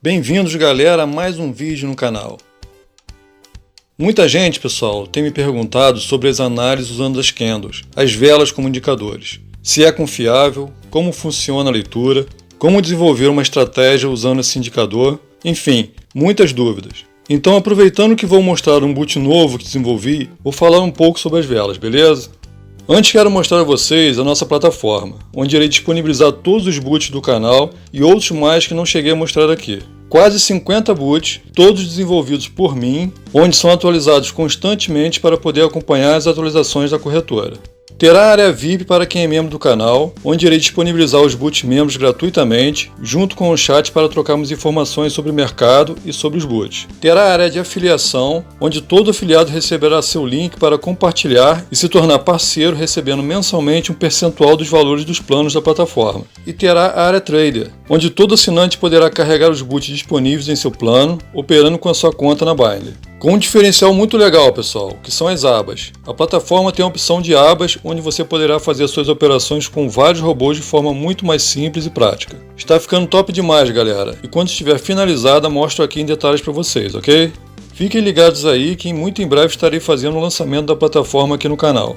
Bem-vindos, galera, a mais um vídeo no canal. Muita gente, pessoal, tem me perguntado sobre as análises usando as candles, as velas como indicadores. Se é confiável, como funciona a leitura, como desenvolver uma estratégia usando esse indicador, enfim, muitas dúvidas. Então, aproveitando que vou mostrar um boot novo que desenvolvi, vou falar um pouco sobre as velas, beleza? Antes quero mostrar a vocês a nossa plataforma, onde irei disponibilizar todos os boots do canal e outros mais que não cheguei a mostrar aqui. Quase 50 boots, todos desenvolvidos por mim, onde são atualizados constantemente para poder acompanhar as atualizações da corretora. Terá área VIP para quem é membro do canal, onde irei disponibilizar os boots membros gratuitamente, junto com o chat para trocarmos informações sobre o mercado e sobre os boots. Terá área de afiliação, onde todo afiliado receberá seu link para compartilhar e se tornar parceiro, recebendo mensalmente um percentual dos valores dos planos da plataforma. E terá a área Trader, onde todo assinante poderá carregar os boots disponíveis em seu plano, operando com a sua conta na Binance. Com um diferencial muito legal, pessoal, que são as abas. A plataforma tem a opção de abas, onde você poderá fazer suas operações com vários robôs de forma muito mais simples e prática. Está ficando top demais, galera, e quando estiver finalizada, mostro aqui em detalhes para vocês, ok? Fiquem ligados aí que muito em breve estarei fazendo o lançamento da plataforma aqui no canal.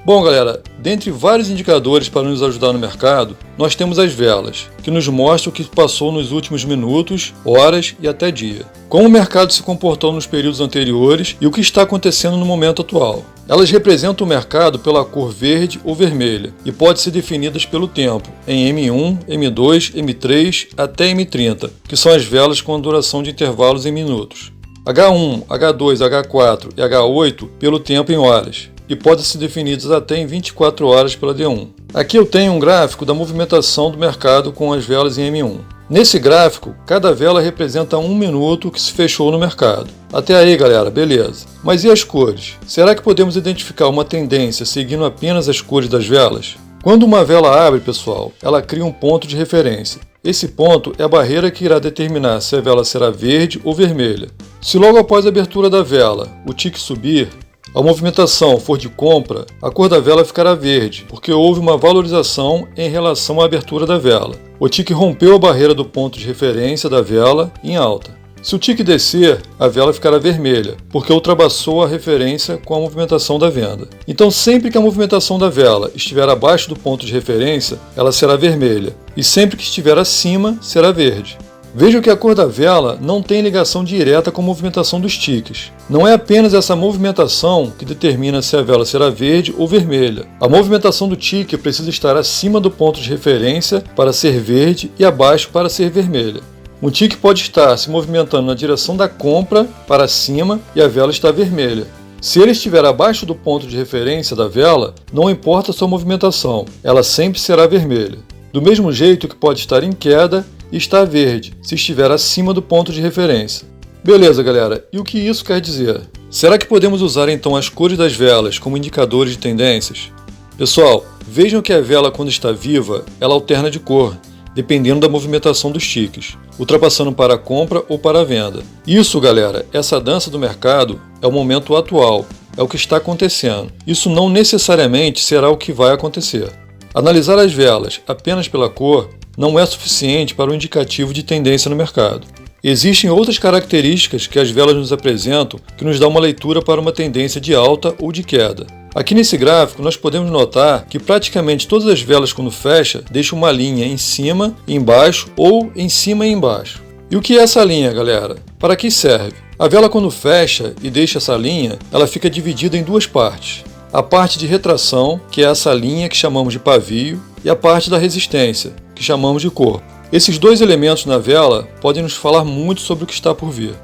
Bom, galera, dentre vários indicadores para nos ajudar no mercado, nós temos as velas, que nos mostram o que passou nos últimos minutos, horas e até dia. Como o mercado se comportou nos períodos anteriores e o que está acontecendo no momento atual. Elas representam o mercado pela cor verde ou vermelha e podem ser definidas pelo tempo, em M1, M2, M3 até M30, que são as velas com a duração de intervalos em minutos. H1, H2, H4 e H8 pelo tempo em horas, e podem ser definidos até em 24 horas pela D1. Aqui eu tenho um gráfico da movimentação do mercado com as velas em M1. Nesse gráfico, cada vela representa 1 minuto que se fechou no mercado. Até aí, galera, beleza. Mas e as cores? Será que podemos identificar uma tendência seguindo apenas as cores das velas? Quando uma vela abre, pessoal, ela cria um ponto de referência. Esse ponto é a barreira que irá determinar se a vela será verde ou vermelha. Se logo após a abertura da vela, o tick subir, a movimentação for de compra, a cor da vela ficará verde, porque houve uma valorização em relação à abertura da vela. O tick rompeu a barreira do ponto de referência da vela em alta. Se o tick descer, a vela ficará vermelha, porque ultrapassou a referência com a movimentação da venda. Então, sempre que a movimentação da vela estiver abaixo do ponto de referência, ela será vermelha, e sempre que estiver acima, será verde. Vejam que a cor da vela não tem ligação direta com a movimentação dos ticks. Não é apenas essa movimentação que determina se a vela será verde ou vermelha. A movimentação do tick precisa estar acima do ponto de referência para ser verde e abaixo para ser vermelha. Um tick pode estar se movimentando na direção da compra para cima e a vela está vermelha. Se ele estiver abaixo do ponto de referência da vela, não importa a sua movimentação, ela sempre será vermelha. Do mesmo jeito que pode estar em queda e está verde, se estiver acima do ponto de referência. Beleza, galera, e o que isso quer dizer? Será que podemos usar então as cores das velas como indicadores de tendências? Pessoal, vejam que a vela quando está viva, ela alterna de cor, dependendo da movimentação dos ticks, ultrapassando para a compra ou para a venda. Isso, galera, essa dança do mercado é o momento atual, é o que está acontecendo. Isso não necessariamente será o que vai acontecer. Analisar as velas apenas pela cor não é suficiente para um indicativo de tendência no mercado. Existem outras características que as velas nos apresentam que nos dão uma leitura para uma tendência de alta ou de queda. Aqui nesse gráfico nós podemos notar que praticamente todas as velas quando fecha deixam uma linha em cima e embaixo ou em cima e embaixo. E o que é essa linha, galera? Para que serve? A vela quando fecha e deixa essa linha, ela fica dividida em duas partes. A parte de retração, que é essa linha que chamamos de pavio, e a parte da resistência, que chamamos de corpo. Esses dois elementos na vela podem nos falar muito sobre o que está por vir.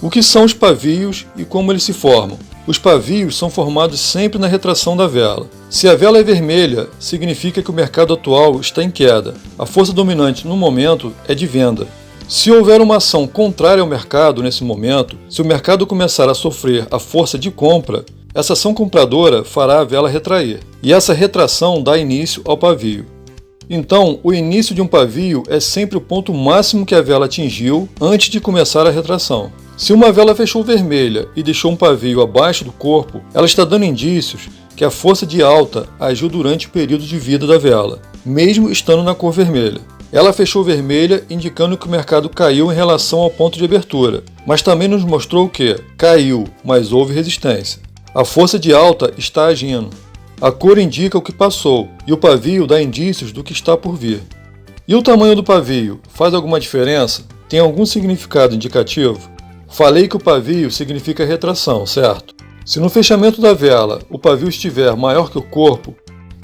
O que são os pavios e como eles se formam? Os pavios são formados sempre na retração da vela. Se a vela é vermelha, significa que o mercado atual está em queda. A força dominante no momento é de venda. Se houver uma ação contrária ao mercado nesse momento, se o mercado começar a sofrer a força de compra, Essa ação compradora fará a vela retrair, e essa retração dá início ao pavio. Então, o início de um pavio é sempre o ponto máximo que a vela atingiu antes de começar a retração. Se uma vela fechou vermelha e deixou um pavio abaixo do corpo, ela está dando indícios que a força de alta agiu durante o período de vida da vela, mesmo estando na cor vermelha. Ela fechou vermelha, indicando que o mercado caiu em relação ao ponto de abertura, mas também nos mostrou que caiu, mas houve resistência. A força de alta está agindo. A cor indica o que passou, e o pavio dá indícios do que está por vir. E o tamanho do pavio faz alguma diferença? Tem algum significado indicativo? Falei que o pavio significa retração, certo? Se no fechamento da vela o pavio estiver maior que o corpo,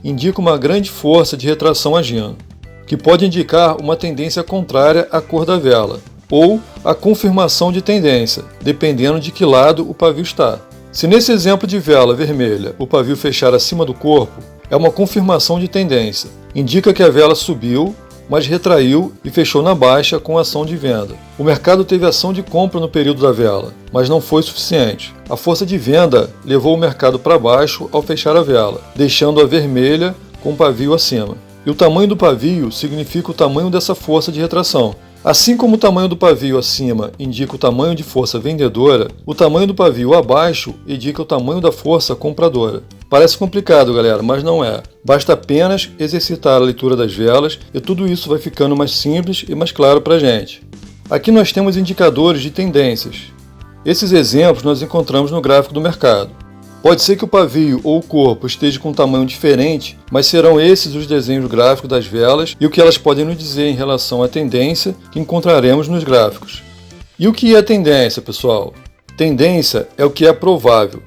indica uma grande força de retração agindo, que pode indicar uma tendência contrária à cor da vela, ou a confirmação de tendência, dependendo de que lado o pavio está. Se nesse exemplo de vela vermelha o pavio fechar acima do corpo, é uma confirmação de tendência. Indica que a vela subiu, mas retraiu e fechou na baixa com ação de venda. O mercado teve ação de compra no período da vela, mas não foi suficiente. A força de venda levou o mercado para baixo ao fechar a vela, deixando-a vermelha com o pavio acima. E o tamanho do pavio significa o tamanho dessa força de retração. Assim como o tamanho do pavio acima indica o tamanho de força vendedora, o tamanho do pavio abaixo indica o tamanho da força compradora. Parece complicado, galera, mas não é. Basta apenas exercitar a leitura das velas e tudo isso vai ficando mais simples e mais claro para a gente. Aqui nós temos indicadores de tendências. Esses exemplos nós encontramos no gráfico do mercado. Pode ser que o pavio ou o corpo esteja com um tamanho diferente, mas serão esses os desenhos gráficos das velas e o que elas podem nos dizer em relação à tendência que encontraremos nos gráficos. E o que é tendência, pessoal? Tendência é o que é provável.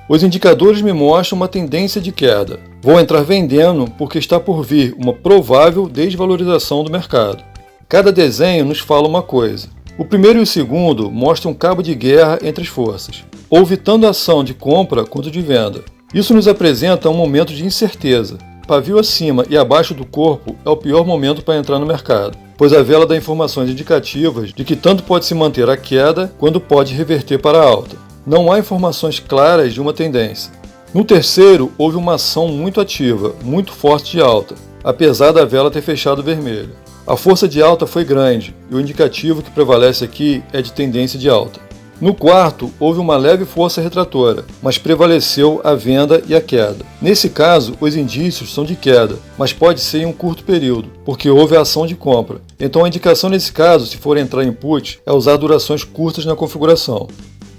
Os indicadores me mostram uma tendência de queda. Vou entrar vendendo porque está por vir uma provável desvalorização do mercado. Cada desenho nos fala uma coisa. O primeiro e o segundo mostram um cabo de guerra entre as forças, houve tanto ação de compra quanto de venda. Isso nos apresenta um momento de incerteza. Pavio acima e abaixo do corpo é o pior momento para entrar no mercado, pois a vela dá informações indicativas de que tanto pode se manter a queda quanto pode reverter para a alta. Não há informações claras de uma tendência. No terceiro, houve uma ação muito ativa, muito forte de alta, apesar da vela ter fechado vermelha. A força de alta foi grande, e o indicativo que prevalece aqui é de tendência de alta. No quarto, houve uma leve força retratora, mas prevaleceu a venda e a queda. Nesse caso, os indícios são de queda, mas pode ser em um curto período, porque houve a ação de compra. Então a indicação nesse caso, se for entrar em put, é usar durações curtas na configuração.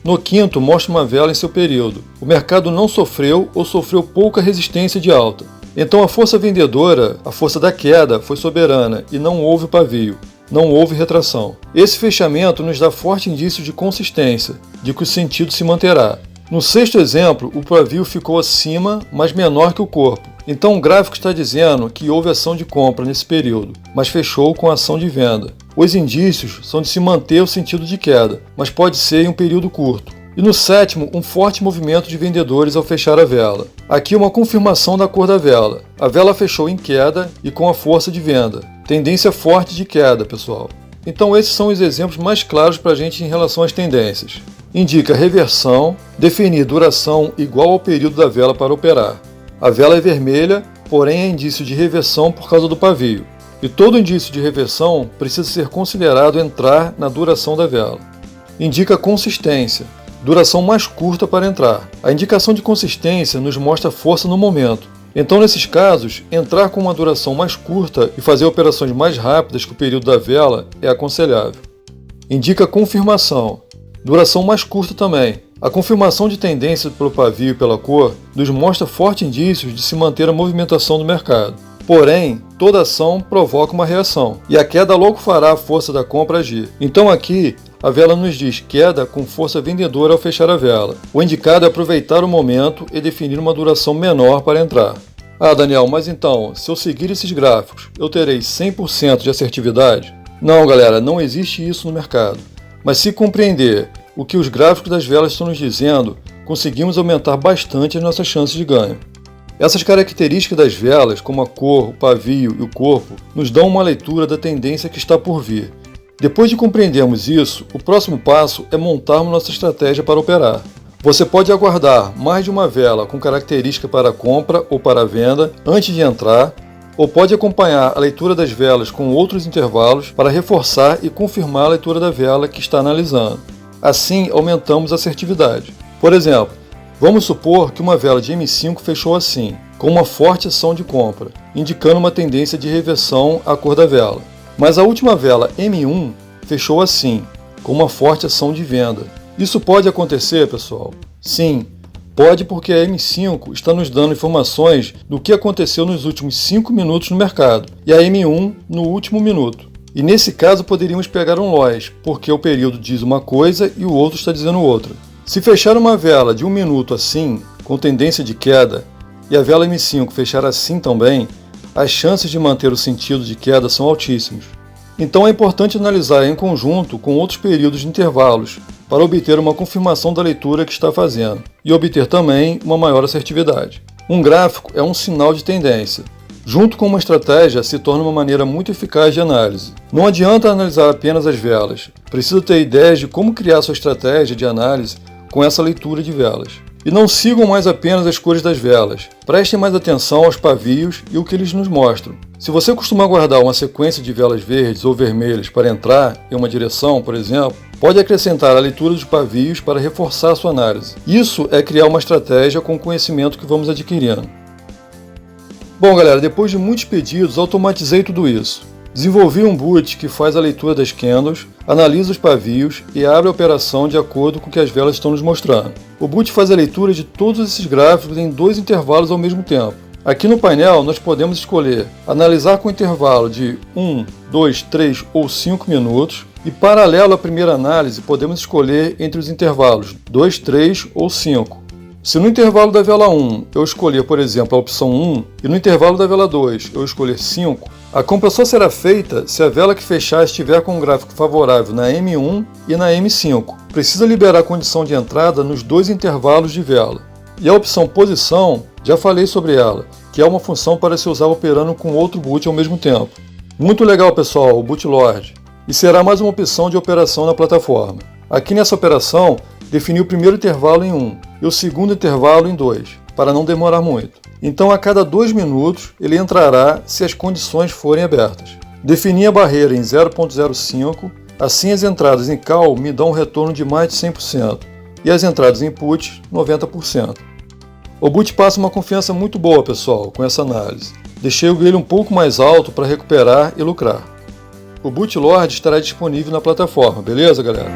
No quinto, mostra uma vela em seu período. O mercado não sofreu ou sofreu pouca resistência de alta. Então a força vendedora, a força da queda, foi soberana e não houve pavio, não houve retração. Esse fechamento nos dá forte indício de consistência, de que o sentido se manterá. No sexto exemplo, o pavio ficou acima, mas menor que o corpo. Então o gráfico está dizendo que houve ação de compra nesse período, mas fechou com ação de venda. Os indícios são de se manter o sentido de queda, mas pode ser em um período curto. E no sétimo, um forte movimento de vendedores ao fechar a vela. Aqui uma confirmação da cor da vela. A vela fechou em queda e com a força de venda. Tendência forte de queda, pessoal. Então esses são os exemplos mais claros para a gente em relação às tendências. Indica reversão, definir duração igual ao período da vela para operar. A vela é vermelha, porém é indício de reversão por causa do pavio. E todo indício de reversão precisa ser considerado entrar na duração da vela. Indica consistência. Duração mais curta para entrar. A indicação de consistência nos mostra força no momento. Então, nesses casos, entrar com uma duração mais curta e fazer operações mais rápidas que o período da vela é aconselhável. Indica confirmação. Duração mais curta também. A confirmação de tendência pelo pavio e pela cor nos mostra fortes indícios de se manter a movimentação do mercado. Porém, toda ação provoca uma reação, e a queda logo fará a força da compra agir. Então aqui, a vela nos diz queda com força vendedora ao fechar a vela. O indicado é aproveitar o momento e definir uma duração menor para entrar. Ah, Daniel, mas então, se eu seguir esses gráficos, eu terei 100% de assertividade? Não, galera, não existe isso no mercado. Mas se compreender o que os gráficos das velas estão nos dizendo, conseguimos aumentar bastante as nossas chances de ganho. Essas características das velas, como a cor, o pavio e o corpo, nos dão uma leitura da tendência que está por vir. Depois de compreendermos isso, o próximo passo é montarmos nossa estratégia para operar. Você pode aguardar mais de uma vela com característica para compra ou para venda antes de entrar, ou pode acompanhar a leitura das velas com outros intervalos para reforçar e confirmar a leitura da vela que está analisando. Assim, aumentamos a assertividade. Por exemplo, vamos supor que uma vela de M5 fechou assim, com uma forte ação de compra, indicando uma tendência de reversão à cor da vela. Mas a última vela M1 fechou assim, com uma forte ação de venda. Isso pode acontecer, pessoal? Sim, pode, porque a M5 está nos dando informações do que aconteceu nos últimos 5 minutos no mercado e a M1 no último minuto. E nesse caso poderíamos pegar um loss, porque o período diz uma coisa e o outro está dizendo outra. Se fechar uma vela de 1 minuto assim, com tendência de queda, e a vela M5 fechar assim também, as chances de manter o sentido de queda são altíssimas. Então é importante analisar em conjunto com outros períodos de intervalos, para obter uma confirmação da leitura que está fazendo, e obter também uma maior assertividade. Um gráfico é um sinal de tendência. Junto com uma estratégia, se torna uma maneira muito eficaz de análise. Não adianta analisar apenas as velas, precisa ter ideias de como criar sua estratégia de análise com essa leitura de velas. E não sigam mais apenas as cores das velas, prestem mais atenção aos pavios e o que eles nos mostram. Se você costuma guardar uma sequência de velas verdes ou vermelhas para entrar em uma direção, por exemplo, pode acrescentar a leitura dos pavios para reforçar a sua análise. Isso é criar uma estratégia com o conhecimento que vamos adquirindo. Bom, galera, depois de muitos pedidos, automatizei tudo isso. Desenvolvi um boot que faz a leitura das candles, analisa os pavios e abre a operação de acordo com o que as velas estão nos mostrando. O boot faz a leitura de todos esses gráficos em 2 intervalos ao mesmo tempo. Aqui no painel nós podemos escolher analisar com intervalo de 1, 2, 3 ou 5 minutos e, paralelo à primeira análise, podemos escolher entre os intervalos 2, 3 ou 5. Se no intervalo da vela 1 eu escolher, por exemplo, a opção 1 e no intervalo da vela 2 eu escolher 5, a compra só será feita se a vela que fechar estiver com um gráfico favorável na M1 e na M5. Precisa liberar a condição de entrada nos 2 intervalos de vela. E a opção posição, já falei sobre ela, que é uma função para se usar operando com outro boot ao mesmo tempo. Muito legal, pessoal, o Bootlord. E será mais uma opção de operação na plataforma. Aqui nessa operação, defini o primeiro intervalo em 1 e o segundo intervalo em 2, para não demorar muito. Então a cada 2 minutos ele entrará se as condições forem abertas. Defini a barreira em 0.05, assim as entradas em call me dão um retorno de mais de 100% e as entradas em put 90%. O boot passa uma confiança muito boa, pessoal, com essa análise. Deixei o grelho um pouco mais alto para recuperar e lucrar. O Bootlord estará disponível na plataforma, beleza, galera?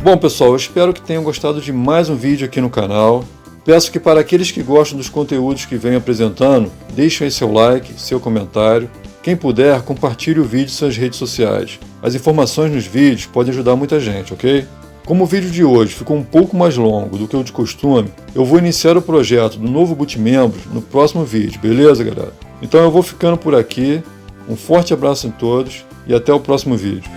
Bom, pessoal, eu espero que tenham gostado de mais um vídeo aqui no canal. Peço que, para aqueles que gostam dos conteúdos que venho apresentando, deixem aí seu like, seu comentário. Quem puder, compartilhe o vídeo em suas redes sociais. As informações nos vídeos podem ajudar muita gente, ok? Como o vídeo de hoje ficou um pouco mais longo do que o de costume, eu vou iniciar o projeto do novo Boot Membros no próximo vídeo, beleza, galera? Então eu vou ficando por aqui. Um forte abraço em todos e até o próximo vídeo.